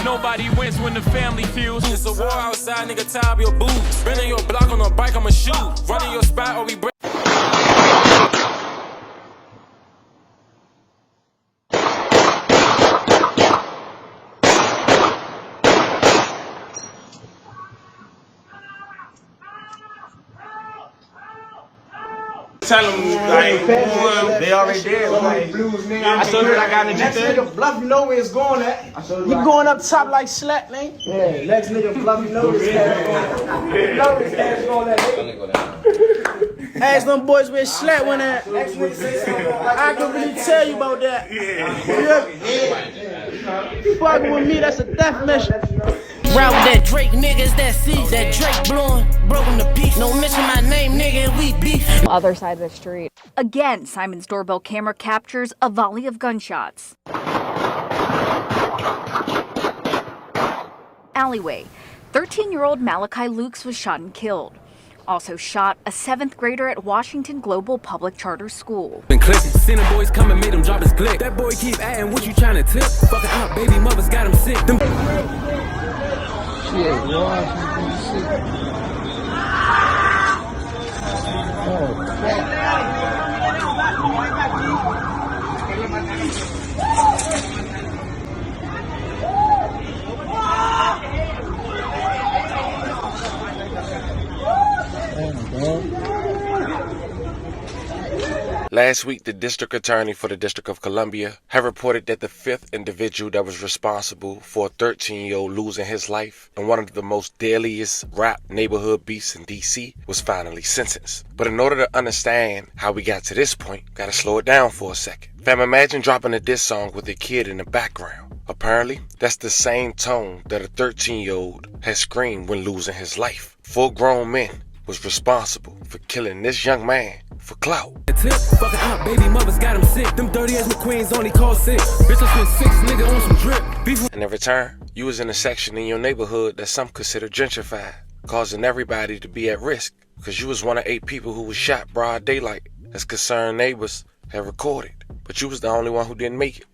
Nobody wins when the family feuds. It's a war outside, nigga, tie up your boots. Been in your block on a bike, I'ma shoot. Running your spot or we break. Tell them, like, they already did. I showed you what I got in the Next nigga bluff, you know where it's going at. You going up top like Slack, man? Yeah, next nigga bluff, you know where it's going at. Ask them boys where Slack went at. I can really tell you about that. You fucking with me, that's a death mission. Route that Drake niggas that see that Drake blowing, broken the piece. No mention my name, nigga, we beef. Other side of the street. Again, Simon's doorbell camera captures a volley of gunshots. Alleyway. 13-year-old Malachi Lukes was shot and killed. Also shot a 7th grader at Washington Global Public Charter School. Seen them boys come and made him drop his click. That boy keep adding, what you trying to tip? Fucking out, baby mothers got him sick. Them Last week, the district attorney for the District of Columbia had reported that the 5th individual that was responsible for a 13-year-old losing his life in one of the most deadliest rap neighborhood beefs in D.C. was finally sentenced. But in order to understand how we got to this point, gotta slow it down for a second. Fam, imagine dropping a diss song with a kid in the background. Apparently, that's the same tone that a 13-year-old had screamed when losing his life. 4 grown men was responsible for killing this young man for clout. Fucking out, baby mothers got him sick. Them dirty ass McQueens only call 6. Bitch, I spent 6, nigga, on some drip. And in return, you was in a section in your neighborhood that some consider gentrified, causing everybody to be at risk, because you was one of 8 people who was shot broad daylight, as concerned neighbors had recorded. But you was the only one who didn't make it.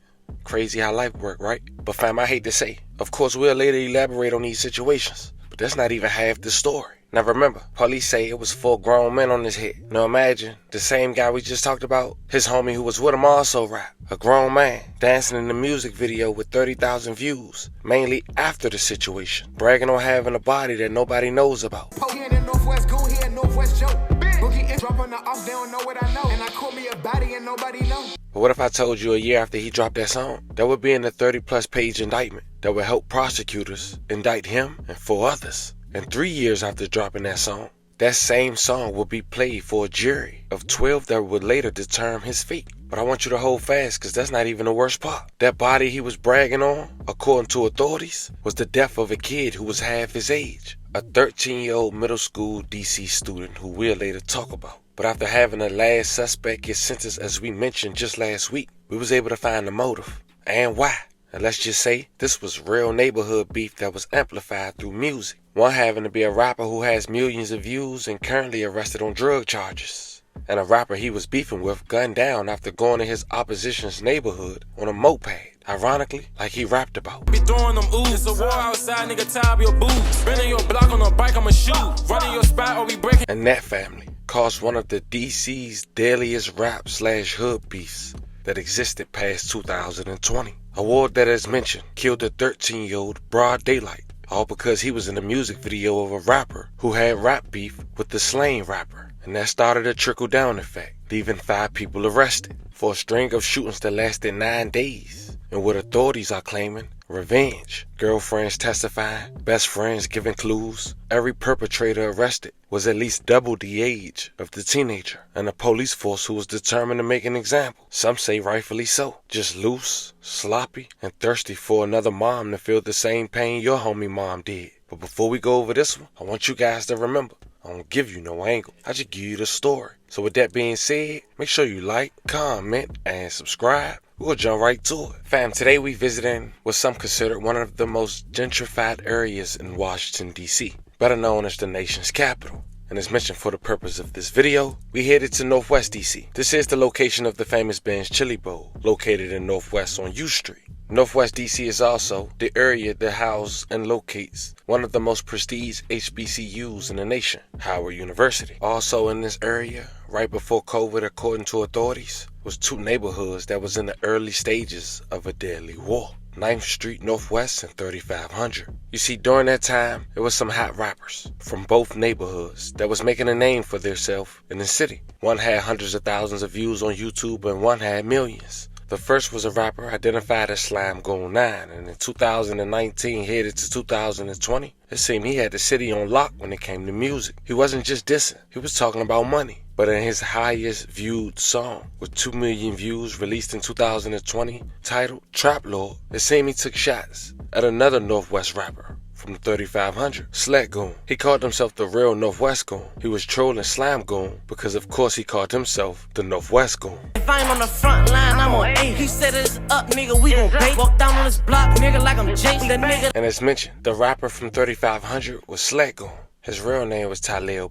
Crazy how life worked, right? But fam, I hate to say, of course we'll later elaborate on these situations, but that's not even half the story. Now remember, police say it was 4 grown men on his head. Now imagine, the same guy we just talked about, his homie who was with him also rap. A grown man, dancing in the music video with 30,000 views, mainly after the situation, bragging on having a body that nobody knows about. Here in the Northwest, Goon here in Northwest Joe. Boogie in, drop on the off, they don't know what I know. And I call me a body and nobody know. But what if I told you a year after he dropped that song? That would be in a 30+ page indictment that would help prosecutors indict him and 4 others. And 3 years after dropping that song, that same song will be played for a jury of 12 that would later determine his fate. But I want you to hold fast, because that's not even the worst part. That body he was bragging on, according to authorities, was the death of a kid who was half his age. A 13-year-old middle school D.C. student who we'll later talk about. But after having the last suspect get sentenced, as we mentioned just last week, we was able to find the motive and why. And let's just say, this was real neighborhood beef that was amplified through music. One having to be a rapper who has millions of views and currently arrested on drug charges. And a rapper he was beefing with gunned down after going to his opposition's neighborhood on a moped. Ironically, like he rapped about. Be throwing them ooze. It's a war outside, nigga, tie up your boots. Been in your block on a bike, I'ma shoot. Running your spot or we breaking. And that family caused one of the DC's deadliest rap/hood beefs that existed past 2020. A war that, as mentioned, killed a 13-year-old broad daylight, all because he was in a music video of a rapper who had rap beef with the slain rapper. And that started a trickle-down effect, leaving 5 people arrested for a string of shootings that lasted 9 days. And what authorities are claiming, revenge. Girlfriends testifying, best friends giving clues. Every perpetrator arrested was at least double the age of the teenager, and a police force who was determined to make an example. Some say rightfully so. Just loose, sloppy, and thirsty for another mom to feel the same pain your homie mom did. But before we go over this one, I want you guys to remember, I don't give you no angle. I just give you the story. So with that being said, make sure you like, comment, and subscribe. We'll jump right to it. Fam, today we visiting what some consider one of the most gentrified areas in Washington, D.C., better known as the nation's capital. And as mentioned for the purpose of this video, we headed to Northwest D.C. This is the location of the famous Ben's Chili Bowl, located in Northwest on U Street. Northwest D.C. is also the area that houses and locates one of the most prestigious HBCUs in the nation, Howard University. Also in this area, right before COVID, according to authorities, was two neighborhoods that was in the early stages of a deadly war. 9th Street Northwest and 3500. You see, during that time, it was some hot rappers from both neighborhoods that was making a name for themselves in the city. One had hundreds of thousands of views on YouTube and one had millions. The first was a rapper identified as Slime Goon 9, and in 2019 headed to 2020, it seemed he had the city on lock when it came to music. He wasn't just dissing, he was talking about money. But in his highest viewed song, with 2 million views released in 2020, titled Trap Lord, it seemed he took shots at another Northwest rapper from the 3500, Sled Goon. He called himself the real Northwest Goon. He was trolling Slime Goon because of course he called himself the Northwest Goon. If I ain't on the front line, I'm on 8. He said it's up, nigga, we gon' bait. Walk down on this block, nigga, like I'm Jace, that nigga. And as mentioned, the rapper from 3500 was Sled Goon. His real name was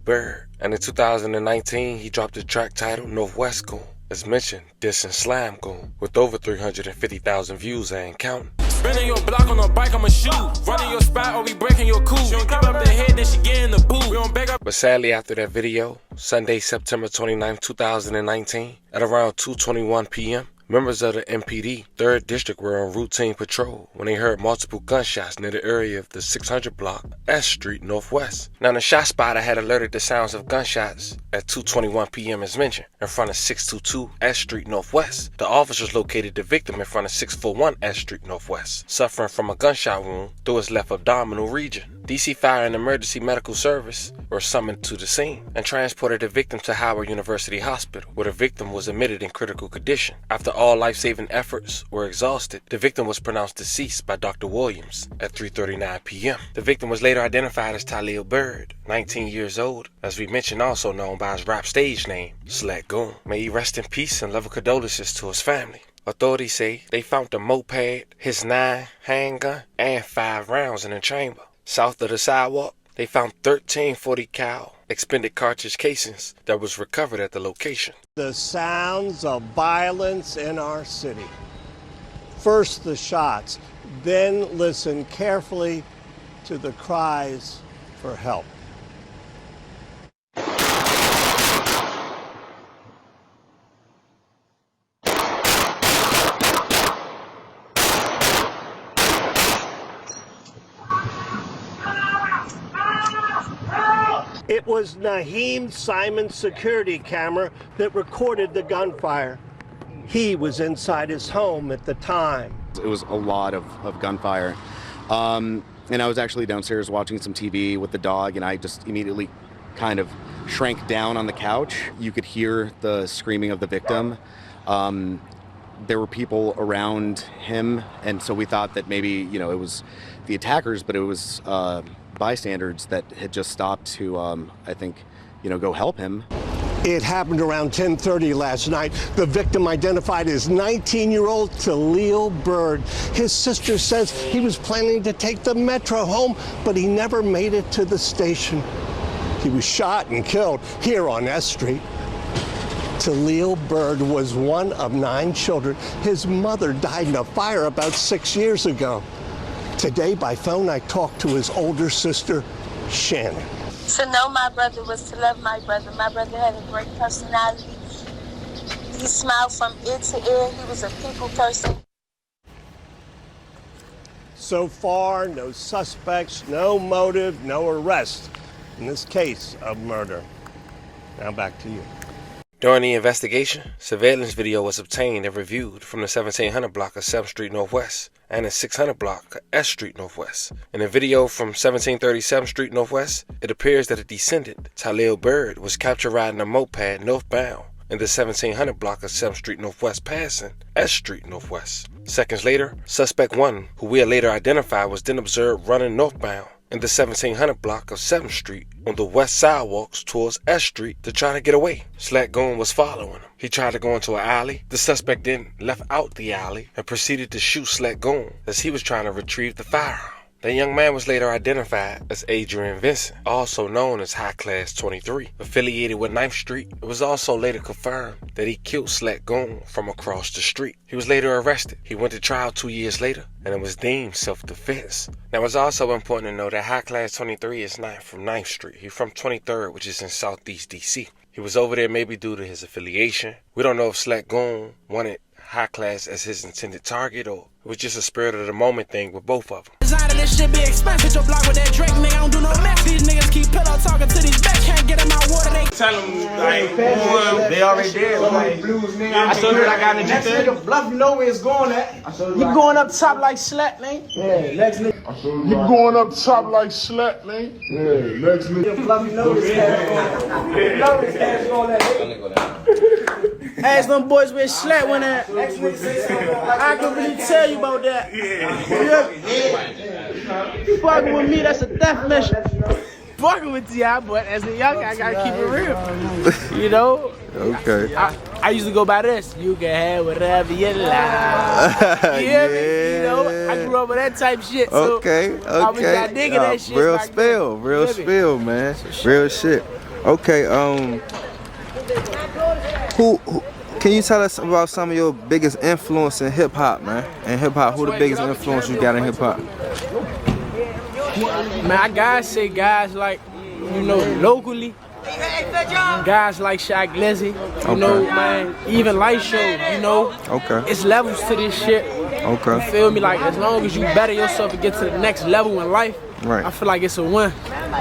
Bird, and in 2019 he dropped a track titled Northwest Goon. As mentioned, dissing Slime Goon with over 350,000 views and counting. Spinning your block on a bike, I'ma shoot. Running your spot or we breaking your cool. She don't give up the head, then she get in the boot. We don't beg up. But sadly, after that video, Sunday, September 29, 2019, at around 2:21 p.m., members of the MPD 3rd District were on routine patrol when they heard multiple gunshots near the area of the 600 block, S Street Northwest. Now, the shot spotter had alerted the sounds of gunshots at 2:21 p.m. as mentioned, in front of 622 S Street Northwest. The officers located the victim in front of 641 S Street Northwest, suffering from a gunshot wound through his left abdominal region. DC Fire and Emergency Medical Service were summoned to the scene and transported the victim to Howard University Hospital, where the victim was admitted in critical condition. After all life-saving efforts were exhausted, the victim was pronounced deceased by Dr. Williams at 3:39 p.m. The victim was later identified as Bird, 19 years old, as we mentioned, also known by his rap stage name, Sled Goon. May he rest in peace and level condolences to his family. Authorities say they found the moped, his 9 handgun, and 5 rounds in the chamber. South of the sidewalk, they found 13 .40 cal expended cartridge casings that was recovered at the location. The sounds of violence in our city. First the shots, then listen carefully to the cries for help. It was Naheem Simon's security camera that recorded the gunfire. He was inside his home at the time. It was a lot of gunfire. And I was actually downstairs watching some TV with the dog, and I just immediately kind of shrank down on the couch. You could hear the screaming of the victim. There were people around him, and so we thought that maybe, it was the attackers, but it was bystanders that had just stopped to, I think, go help him. It happened around 10:30 last night. The victim identified as 19-year-old Talil Bird. His sister says he was planning to take the metro home, but he never made it to the station. He was shot and killed here on S Street. Talil Bird was one of 9 children. His mother died in a fire about 6 years ago. Today, by phone, I talked to his older sister, Shannon. To know my brother was to love my brother. My brother had a great personality. He smiled from ear to ear. He was a people person. So far, no suspects, no motive, no arrest in this case of murder. Now back to you. During the investigation, surveillance video was obtained and reviewed from the 1700 block of 7th Street Northwest and the 600 block of S Street Northwest. In a video from 1737 Street Northwest, it appears that a descendant, Talil Bird, was captured riding a moped northbound in the 1700 block of 7th Street Northwest passing S Street Northwest. Seconds later, suspect 1, who we had later identified, was then observed running northbound in the 1700 block of 7th Street on the west sidewalks towards S Street to try to get away. Sled Goon was following him. He tried to go into an alley. The suspect then left out the alley and proceeded to shoot Sled Goon as he was trying to retrieve the firearm. The young man was later identified as Adrian Vincent, also known as High Class 23. Affiliated with 9th Street, it was also later confirmed that he killed Slat Goon from across the street. He was later arrested. He went to trial 2 years later, and it was deemed self-defense. Now, it's also important to know that High Class 23 is not from 9th Street. He's from 23rd, which is in Southeast D.C. He was over there maybe due to his affiliation. We don't know if Slat Goon wanted High Class as his intended target, or it was just a spirit of the moment thing with both of them. Design of this shit be expensive. Your block with that Drake nigga, I don't do no mess. These niggas keep pillow talking to these bitch. Can't get in my water. They tell them like, they already dead. Like, I showed you what I got in the Next nigga bluff, you know where it's going at. You going up top like Slat, man? Yeah, next nigga. You going up top like Slat, man? Yeah, next nigga. Bluff, you know his ass going at. Ask them boys where Slat went at. I can really tell you about that. You fucking with me, that's a death mission. Fucking with T.I., but as a young guy, I gotta keep it real. You know? Okay. I used to go by this. You can have whatever you like. You hear me? You know? I grew up with that type shit. So Okay. I was got digging that shit. Real spill, man. Real shit. Okay. Who can you tell us about some of your biggest influence in hip hop, man? In hip hop, who the biggest influence you got in hip hop? Man, I gotta say guys like, you know, locally. Guys like Shaq Glizzy, you know, man, even Light Show, you know. Okay. It's levels to this shit. Okay. You feel me? Like, as long as you better yourself and get to the next level in life, right. I feel like it's a win,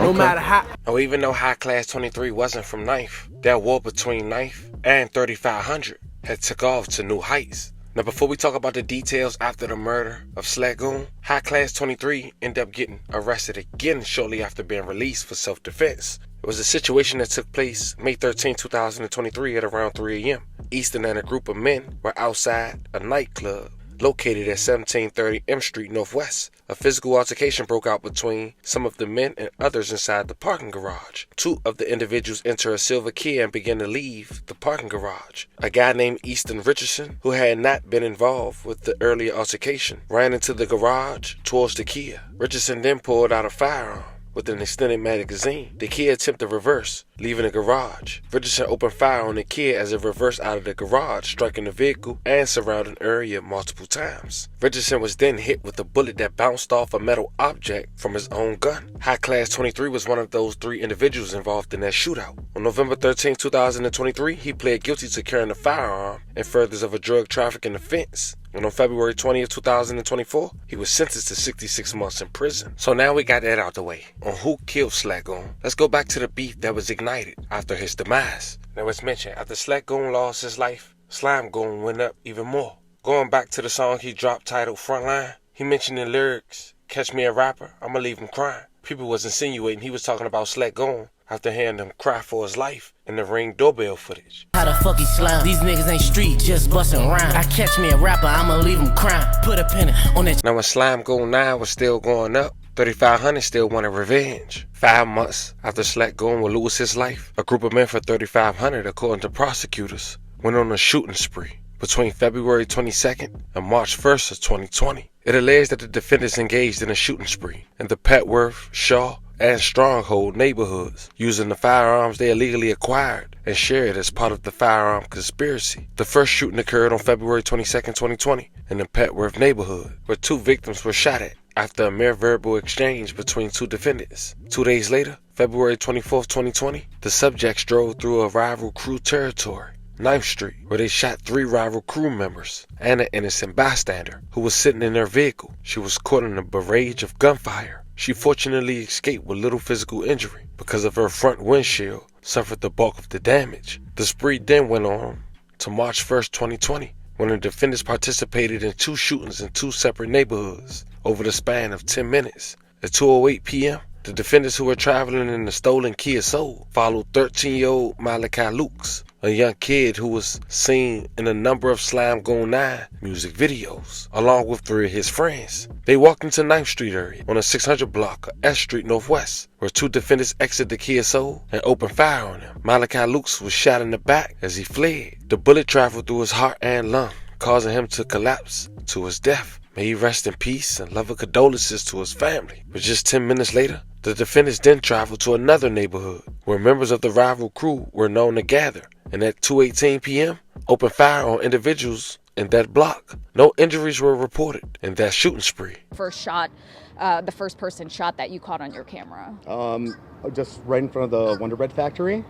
no matter how. Oh, even though High Class 23 wasn't from 9th, that war between 9th and 3500 had took off to new heights. Now, before we talk about the details after the murder of Slat Goon, High Class 23 ended up getting arrested again shortly after being released for self-defense. It was a situation that took place May 13, 2023 at around 3 a.m. Easton and a group of men were outside a nightclub located at 1730 M Street Northwest. A physical altercation broke out between some of the men and others inside the parking garage. Two of the individuals entered a silver Kia and began to leave the parking garage. A guy named Easton Richardson, who had not been involved with the earlier altercation, ran into the garage towards the Kia. Richardson then pulled out a firearm with an extended magazine. The Kia attempted to reverse, leaving the garage. Richardson opened fire on the Kia as it reversed out of the garage, striking the vehicle and surrounding area multiple times. Richardson was then hit with a bullet that bounced off a metal object from his own gun. High Class 23 was one of those 3 individuals involved in that shootout. On November 13, 2023, he pled guilty to carrying a firearm and furtherance of a drug trafficking offense. And on February 20th, 2024, he was sentenced to 66 months in prison. So now we got that out the way on who killed Slat Goon. Let's go back to the beef that was ignited after his demise. Now, as mentioned, after Slat Goon lost his life, Slime Goon went up even more. Going back to the song he dropped titled Frontline, he mentioned in lyrics, "Catch me a rapper, I'ma leave him crying." People was insinuating he was talking about Slat Goon after hearing him cry for his life in the Ring doorbell footage. How the fuck he slime? These niggas ain't street, just bustin' rhyme. I catch me a rapper, I'ma leave him crying. Put a pin on that. Now when Slime Goon 9 was still going up, 3500 still wanted revenge. 5 months after Slat Goon would lose his life, a group of men for 3500, according to prosecutors, went on a shooting spree between February 22nd and March 1st of 2020. It alleged that the defendants engaged in a shooting spree in the Petworth, Shaw, and Stronghold neighborhoods, using the firearms they illegally acquired and shared as part of the firearm conspiracy. The first shooting occurred on February 22nd, 2020 in the Petworth neighborhood, where 2 victims were shot at after a mere verbal exchange between 2 defendants. 2 days later, February 24th, 2020, the subjects drove through a rival crew territory, 9th Street, where they shot 3 rival crew members and an innocent bystander who was sitting in their vehicle. She was caught in a barrage of gunfire. She fortunately escaped with little physical injury because of her front windshield suffered the bulk of the damage. The spree then went on to March 1st, 2020, when the defendants participated in 2 shootings in 2 separate neighborhoods over the span of 10 minutes. At 2:08 p.m., the defendants who were traveling in the stolen Kia Soul followed 13-year-old Malachi Lukes, a young kid who was seen in a number of Slime Goon 9 music videos, along with 3 of his friends. They walked into 9th Street area on a 600 block of S Street Northwest, where 2 defendants exited the Kia Soul and opened fire on him. Malachi Lukes was shot in the back as he fled. The bullet traveled through his heart and lung, causing him to collapse to his death. May he rest in peace and loving condolences to his family. But just 10 minutes later, the defendants then traveled to another neighborhood where members of the rival crew were known to gather, and at 2:18 p.m. opened fire on individuals in that block. No injuries were reported in that shooting spree. First shot, the first person shot that you caught on your camera? Just right in front of the Wonder Bread factory.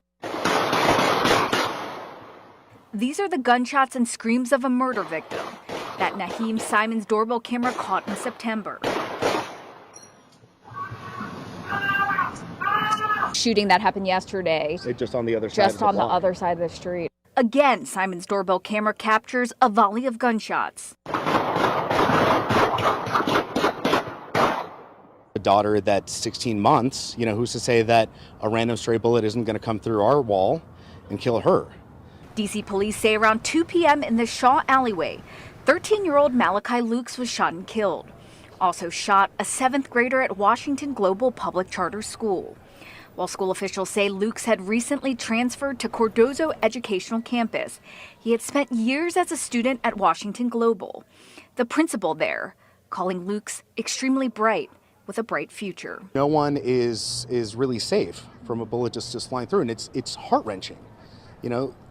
These are the gunshots and screams of a murder victim that Naheem Simon's doorbell camera caught in September. Shooting that happened yesterday. Just on the other side. Just on the other side of the street. Again, Simon's doorbell camera captures a volley of gunshots. A daughter that's 16 months, who's to say that a random stray bullet isn't going to come through our wall and kill her? D.C. police say around 2 p.m. in the Shaw alleyway, 13-year-old Malachi Lukes was shot and killed. Also shot a 7th grader at Washington Global Public Charter School. While school officials say Lukes had recently transferred to Cardozo Educational Campus, he had spent years as a student at Washington Global. The principal there, calling Lukes extremely bright, with a bright future. No one is really safe from a bullet just flying through, and it's heart-wrenching.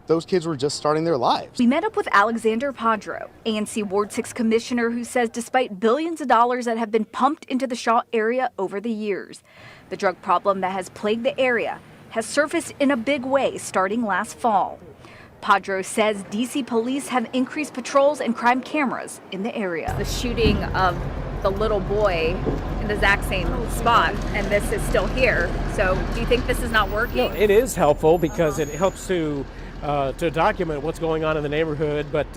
Those kids were just starting their lives. We met up with Alexander Padro, ANC Ward 6 commissioner, who says despite billions of dollars that have been pumped into the Shaw area over the years, the drug problem that has plagued the area has surfaced in a big way starting last fall. Padro says D.C. police have increased patrols and crime cameras in the area. The shooting of the little boy in the exact same spot, and this is still here. So do you think this is not working? No, it is helpful because it helps to document what's going on in the neighborhood. But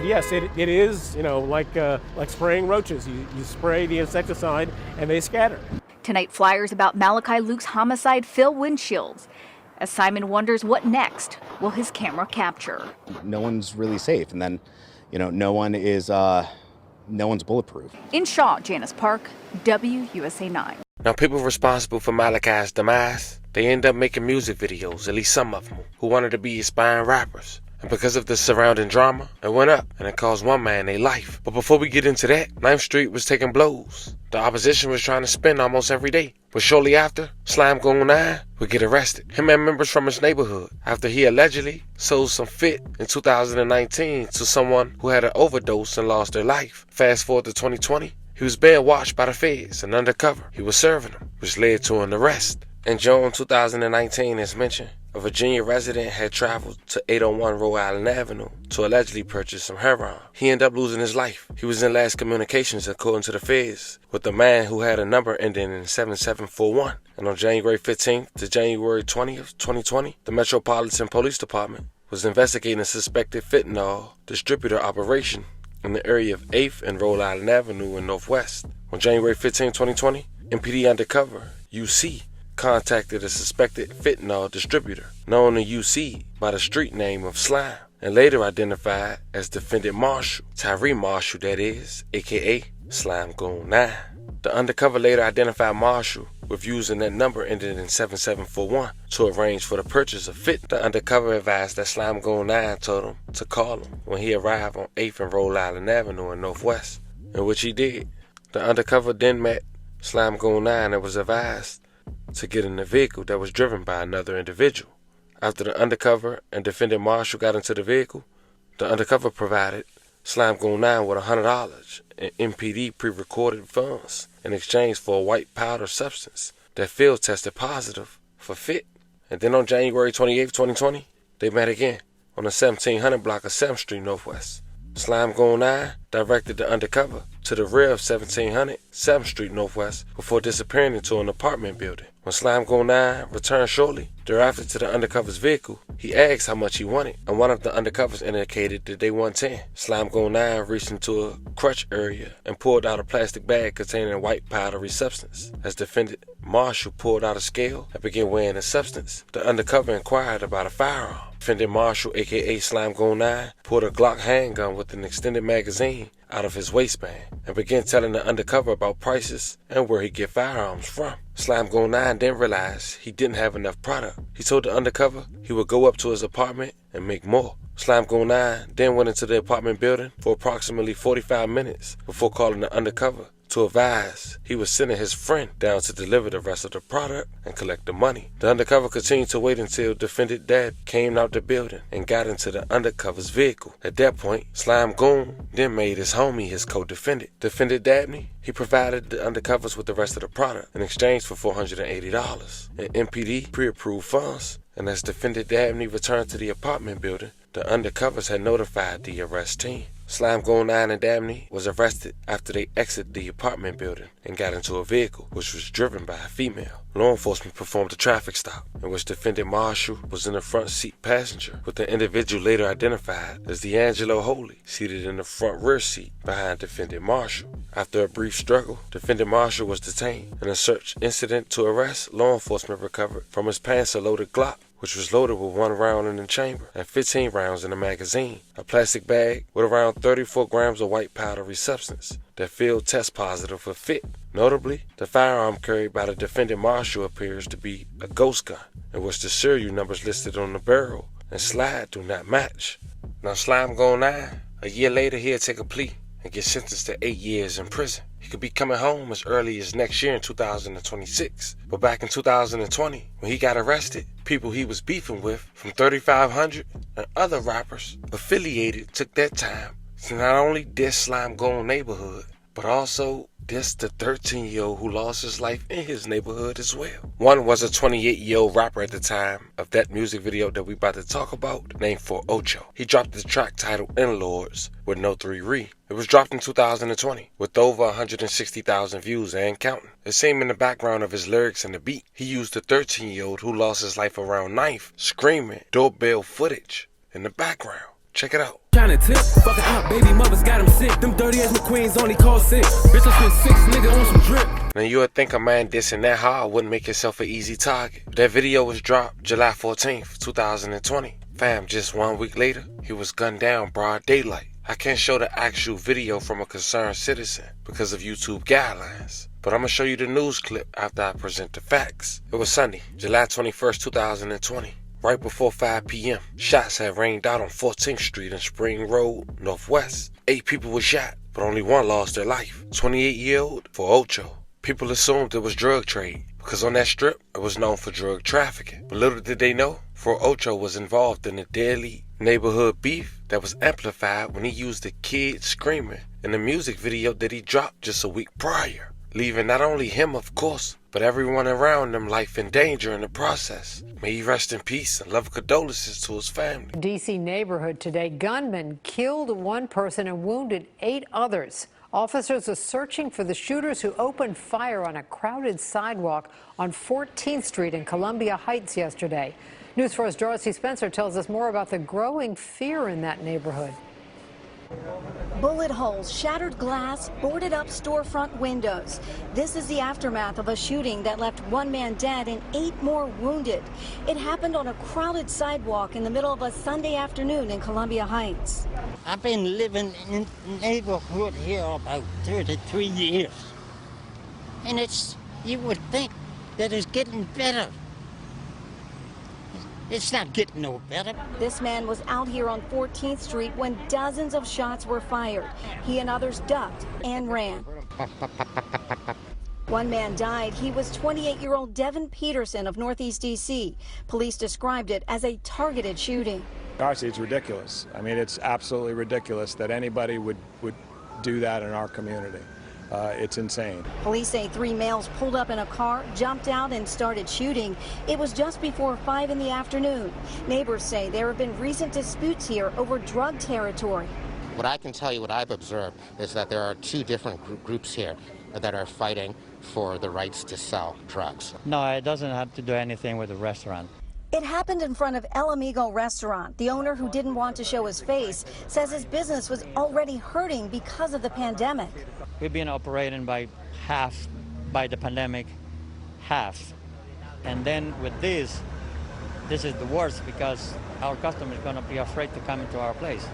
yes, it is, like spraying roaches. You spray the insecticide and they scatter. Tonight, flyers about Malachi Lukes' homicide fill windshields. As Simon wonders what next will his camera capture. No one's really safe, and then, no one's bulletproof. In Shaw, Janice Park, WUSA 9. Now, people responsible for Malachi's demise, they end up making music videos, at least some of them, who wanted to be aspiring rappers. And because of the surrounding drama, it went up, and it cost one man a life. But before we get into that, 9th Street was taking blows. The opposition was trying to spin almost every day. But shortly after, Slime Goon 9 would get arrested. Him and members from his neighborhood, after he allegedly sold some fit in 2019 to someone who had an overdose and lost their life. Fast forward to 2020, he was being watched by the feds and undercover. He was serving them, which led to an arrest. In June 2019, as mentioned, a Virginia resident had traveled to 801 Rhode Island Avenue to allegedly purchase some heroin. He ended up losing his life. He was in last communications, according to the feds, with a man who had a number ending in 7741. And on January 15th to January 20th, 2020, the Metropolitan Police Department was investigating a suspected fentanyl distributor operation in the area of 8th and Rhode Island Avenue in Northwest. On January 15, 2020, MPD Undercover, UC, contacted a suspected fentanyl distributor, known to UC by the street name of Slime, and later identified as Defendant Marshall, Tyree Marshall that is, aka Slime Goon 9. The undercover later identified Marshall with using that number ended in 7741 to arrange for the purchase of fit. The undercover advised that Slime Goon 9 told him to call him when he arrived on 8th and Rhode Island Avenue in Northwest, in which he did. The undercover then met Slime Goon 9 and was advised to get in a vehicle that was driven by another individual. After the undercover and Defendant Marshall got into the vehicle, the undercover provided Slime Goon 9 with $100 in MPD pre-recorded funds in exchange for a white powder substance that field tested positive for fit. And then on January 28, 2020, they met again on the 1700 block of 7th Street Northwest. Slime Goon 9 directed the undercover to the rear of 1700 7th Street Northwest before disappearing into an apartment building. When Slime Goon 9 returned shortly thereafter to the undercover's vehicle, he asked how much he wanted, and one of the undercovers indicated that they want 10. Slime Goon 9 reached into a crutch area and pulled out a plastic bag containing a white powdery substance. As Defendant Marshall pulled out a scale and began weighing the substance, the undercover inquired about a firearm. Defendant Marshall, aka Slime Goon 9, pulled a Glock handgun with an extended magazine out of his waistband and began telling the undercover about prices and where he'd get firearms from. Slime Goon 9 then realized he didn't have enough product. He told the undercover he would go up to his apartment and make more. Slime Goon 9 then went into the apartment building for approximately 45 minutes before calling the undercover to advise he was sending his friend down to deliver the rest of the product and collect the money. The undercover continued to wait until defendant Dad came out the building and got into the undercover's vehicle. At that point, Slime Goon then made his homie his co-defendant. Defendant Dabney, he provided the undercovers with the rest of the product in exchange for $480 in MPD pre-approved funds. And as defendant Dabney returned to the apartment building, the undercovers had notified the arrest team. Slime Goon 9 and Dabney was arrested after they exited the apartment building and got into a vehicle which was driven by a female. Law enforcement performed a traffic stop in which defendant Marshall was in the front seat passenger, with the individual later identified as D'Angelo Holy seated in the front rear seat behind defendant Marshall. After a brief struggle, defendant Marshall was detained. In a search incident to arrest, law enforcement recovered from his pants a loaded Glock, which was loaded with 1 round in the chamber and 15 rounds in the magazine, a plastic bag with around 34 grams of white powdery substance that field test positive for fit. Notably, the firearm carried by the defendant Marshall appears to be a ghost gun, in which the serial numbers listed on the barrel and slide do not match. Now Slime Goon 9, a year later he'll take a plea and get sentenced to 8 years in prison. He could be coming home as early as next year in 2026. But back in 2020, when he got arrested, people he was beefing with from 3500 and other rappers affiliated took that time to not only diss Slime Goon neighborhood, but also diss the 13-year-old who lost his life in his neighborhood as well. One was a 28-year-old rapper at the time of that music video that we about to talk about, named 4-Ocho. He dropped the track titled Lords with no 3-re. It was dropped in 2020 with over 160,000 views and counting. It seemed in the background of his lyrics and the beat, he used the 13-year-old who lost his life around 9th screaming doorbell footage in the background. Check it out. Tryna tip, fucking up, baby mothers got him sick. Them dirty ass McQueens only call 6. Bitch, I spent 6, nigga, on some drip. Now you would think a man dissing that hard wouldn't make himself an easy target. That video was dropped July 14th, 2020. Fam, just 1 week later, he was gunned down broad daylight. I can't show the actual video from a concerned citizen because of YouTube guidelines, but I'm gonna show you the news clip after I present the facts. It was Sunday, July 21st, 2020. Right before 5 p.m., shots had rained out on 14th Street and Spring Road, Northwest. 8 people were shot, but only 1 lost their life. 28-year-old 4-Ocho. People assumed it was drug trade because on that strip, it was known for drug trafficking. But little did they know, 4-Ocho was involved in a deadly neighborhood beef that was amplified when he used the kid screaming in the music video that he dropped just a week prior, leaving not only him, of course, but everyone around him life in danger in the process. May he rest in peace and love condolences to his family. D.C. neighborhood today, gunmen killed 1 person and wounded 8 others. Officers are searching for the shooters who opened fire on a crowded sidewalk on 14th Street in Columbia Heights yesterday. News 4's Dorothy Spencer tells us more about the growing fear in that neighborhood. Bullet holes, shattered glass, boarded up storefront windows. This is the aftermath of a shooting that left 1 man dead and 8 more wounded. It happened on a crowded sidewalk in the middle of a Sunday afternoon in Columbia Heights. I've been living in the neighborhood here about 33 years. And you would think that it's getting better. It's not getting no better. This man was out here on 14th Street when dozens of shots were fired. He and others ducked and ran. 1 man died. He was 28-year-old Devin Peterson of Northwest D.C. Police described it as a targeted shooting. Honestly, it's ridiculous. I mean, it's absolutely ridiculous that anybody would do that in our community. It's insane. Police say 3 males pulled up in a car, jumped out and started shooting. It was just before 5 in the afternoon. Neighbors say there have been recent disputes here over drug territory. What I can tell you, what I've observed, is that there are 2 different groups here that are fighting for the rights to sell drugs. No, it doesn't have to do anything with the restaurant. It happened in front of El Amigo restaurant. The owner, who didn't want to show his face, says his business was already hurting because of the pandemic. We've been operating by the pandemic, half. And then with this is the worst because our customers are going to be afraid to come into our place.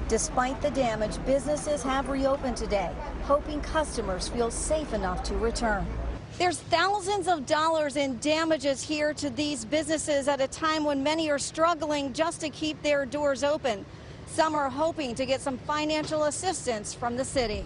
Despite the damage, businesses have reopened today, hoping customers feel safe enough to return. There's thousands of dollars in damages here to these businesses at a time when many are struggling just to keep their doors open. Some are hoping to get some financial assistance from the city.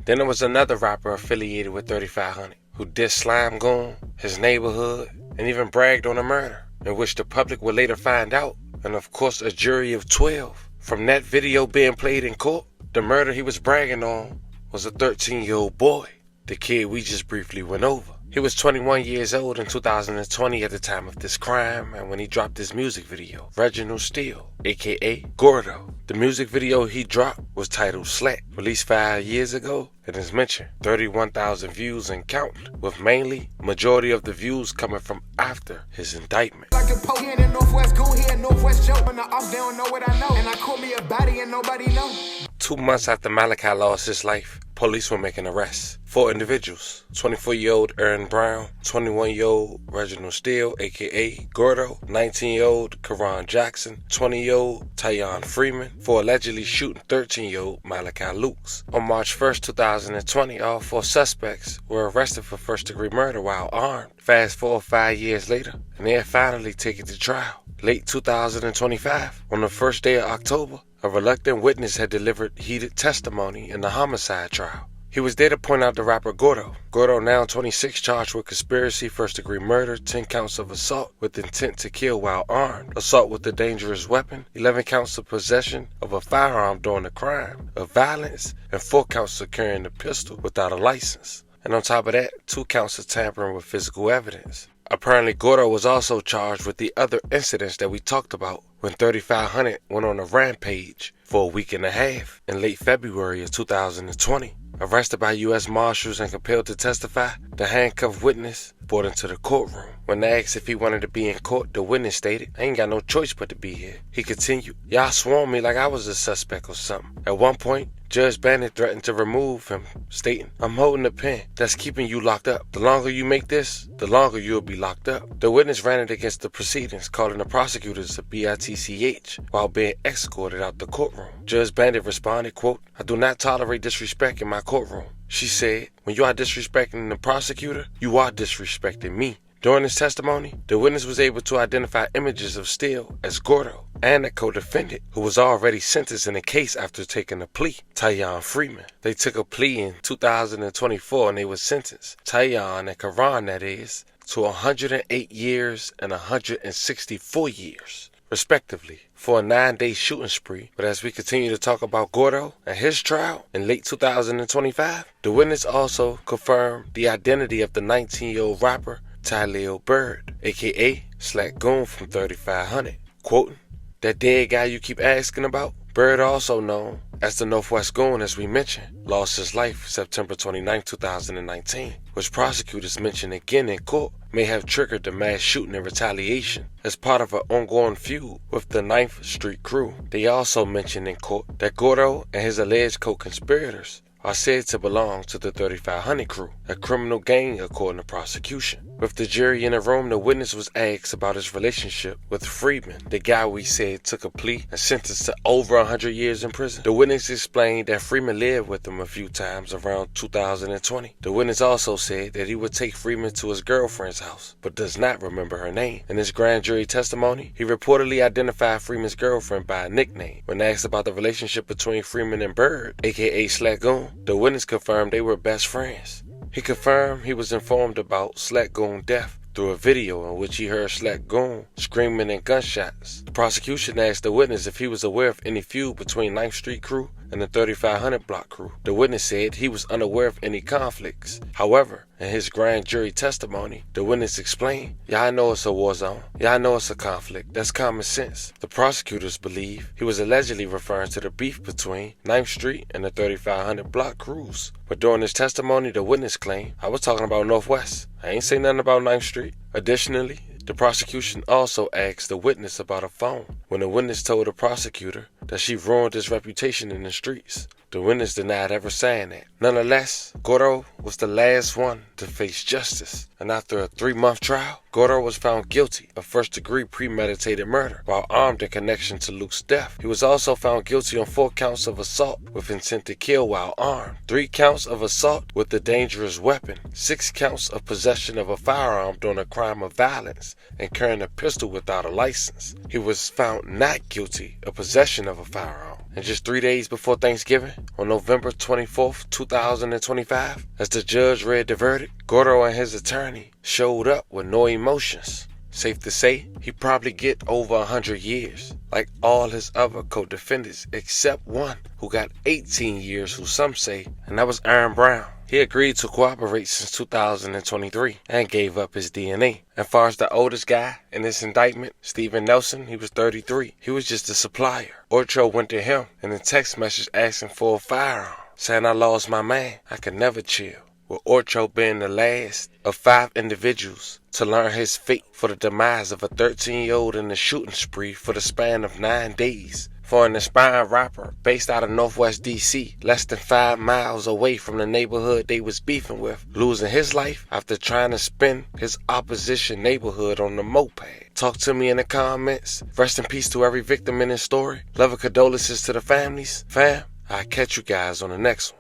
Then there was another rapper affiliated with 13yr-Old who dissed Slime Goon, his neighborhood, and even bragged on a murder, in which the public would later find out, and of course a jury of 12. From that video being played in court, the murder he was bragging on was a 13-year-old boy, the kid we just briefly went over. He was 21 years old in 2020 at the time of this crime, and when he dropped his music video, Reginald Steele, aka Gordo. The music video he dropped was titled Slat, released 5 years ago, and as mentioned, 31,000 views and counting, with mainly majority of the views coming from after his indictment. Like a poke in Northwest Goon here, Northwest Joe. When the off, they don't know what I know. And I call me a body and nobody know. 2 months after Malachi lost his life, police were making arrests. 4 individuals, 24-year-old Aaron Brown, 21-year-old Reginald Steele, aka Gordo, 19-year-old Karan Jackson, 20-year-old Tyon Freeman, for allegedly shooting 13-year-old Malachi Lukes. On March 1st, 2020, all 4 suspects were arrested for first-degree murder while armed. Fast forward 5 years later, and they are finally taken to trial. Late 2025, on the first day of October, a reluctant witness had delivered heated testimony in the homicide trial. He was there to point out the rapper Gordo. Gordo, now 26, charged with conspiracy, first-degree murder, 10 counts of assault with intent to kill while armed, assault with a dangerous weapon, 11 counts of possession of a firearm during the crime of violence, and 4 counts of carrying a pistol without a license. And on top of that, 2 counts of tampering with physical evidence. Apparently, Gordo was also charged with the other incidents that we talked about when 13yr-Old went on a rampage for a week and a half in late February of 2020. Arrested by U.S. Marshals and compelled to testify, the handcuffed witness brought into the courtroom. When asked if he wanted to be in court, the witness stated, "I ain't got no choice but to be here." He continued, "Y'all swarmed me like I was a suspect or something." At one point, Judge Bandit threatened to remove him, stating, "I'm holding a pen that's keeping you locked up. The longer you make this, the longer you'll be locked up." The witness ran it against the proceedings, calling the prosecutors a bitch while being escorted out the courtroom. Judge Bandit responded, quote, "I do not tolerate disrespect in my courtroom." She said, "When you are disrespecting the prosecutor, you are disrespecting me." During his testimony, the witness was able to identify images of Steele as Gordo and a co-defendant who was already sentenced in the case after taking a plea, Tyon Freeman. They took a plea in 2024 and they were sentenced, Tyon and Karan that is, to 108 years and 164 years, respectively, for a 9-day shooting spree. But as we continue to talk about Gordo and his trial in late 2025, the witness also confirmed the identity of the 19-year-old rapper Retaliate Bird, aka Slack Goon from 13yr-Old. Quoting, "That dead guy you keep asking about? Bird, also known as the Northwest Goon, as we mentioned, lost his life September 29, 2019, which prosecutors mentioned again in court may have triggered the mass shooting in retaliation as part of an ongoing feud with the 9th Street crew. They also mentioned in court that Gordo and his alleged co-conspirators are said to belong to the 13yr-Old crew, a criminal gang according to prosecution. With the jury in the room, the witness was asked about his relationship with Freeman, the guy we said took a plea and sentenced to over 100 years in prison. The witness explained that Freeman lived with him a few times around 2020. The witness also said that he would take Freeman to his girlfriend's house, but does not remember her name. In his grand jury testimony, he reportedly identified Freeman's girlfriend by a nickname. When asked about the relationship between Freeman and Bird, aka Slack Goon, the witness confirmed they were best friends. He confirmed he was informed about Slack Goon's death through a video in which he heard Slack Goon screaming and gunshots. The prosecution asked the witness if he was aware of any feud between 9th Street crew and the 13yr-Old block crew. The witness said he was unaware of any conflicts. However, in his grand jury testimony, the witness explained, "Y'all know it's a war zone. Y'all know it's a conflict. That's common sense." The prosecutors believe he was allegedly referring to the beef between 9th Street and the 13yr-Old block crews. But during his testimony, the witness claimed, "I was talking about Northwest. I ain't say nothing about 9th Street." Additionally, the prosecution also asked the witness about a phone when the witness told the prosecutor that she ruined his reputation in the streets. The witness denied ever saying that. Nonetheless, Gordo was the last one to face justice, and after a 3-month trial, Gordo was found guilty of first-degree premeditated murder while armed in connection to Luke's death. He was also found guilty on 4 counts of assault with intent to kill while armed, 3 counts of assault with a dangerous weapon, 6 counts of possession of a firearm during a crime of violence, and carrying a pistol without a license. He was found not guilty of possession of a firearm. And just 3 days before Thanksgiving, on November 24th, 2025, as the judge read the verdict, Gordo and his attorney showed up with no emotions. Safe to say, he probably get over 100 years, like all his other co-defendants, except one who got 18 years, who some say, and that was Aaron Brown. He agreed to cooperate since 2023 and gave up his DNA. As far as the oldest guy in this indictment, Steven Nelson, he was 33. He was just a supplier. Ocho went to him in a text message asking for a firearm, saying, "I lost my man, I could never chill." With Ocho being the last of 5 individuals to learn his fate for the demise of a 13-year-old in a shooting spree for the span of 9 days. For an aspiring rapper based out of Northwest D.C, less than 5 miles away from the neighborhood they was beefing with, losing his life after trying to spin his opposition neighborhood on the moped. Talk to me in the comments. Rest in peace to every victim in this story. Love and condolences to the families. Fam, I'll catch you guys on the next one.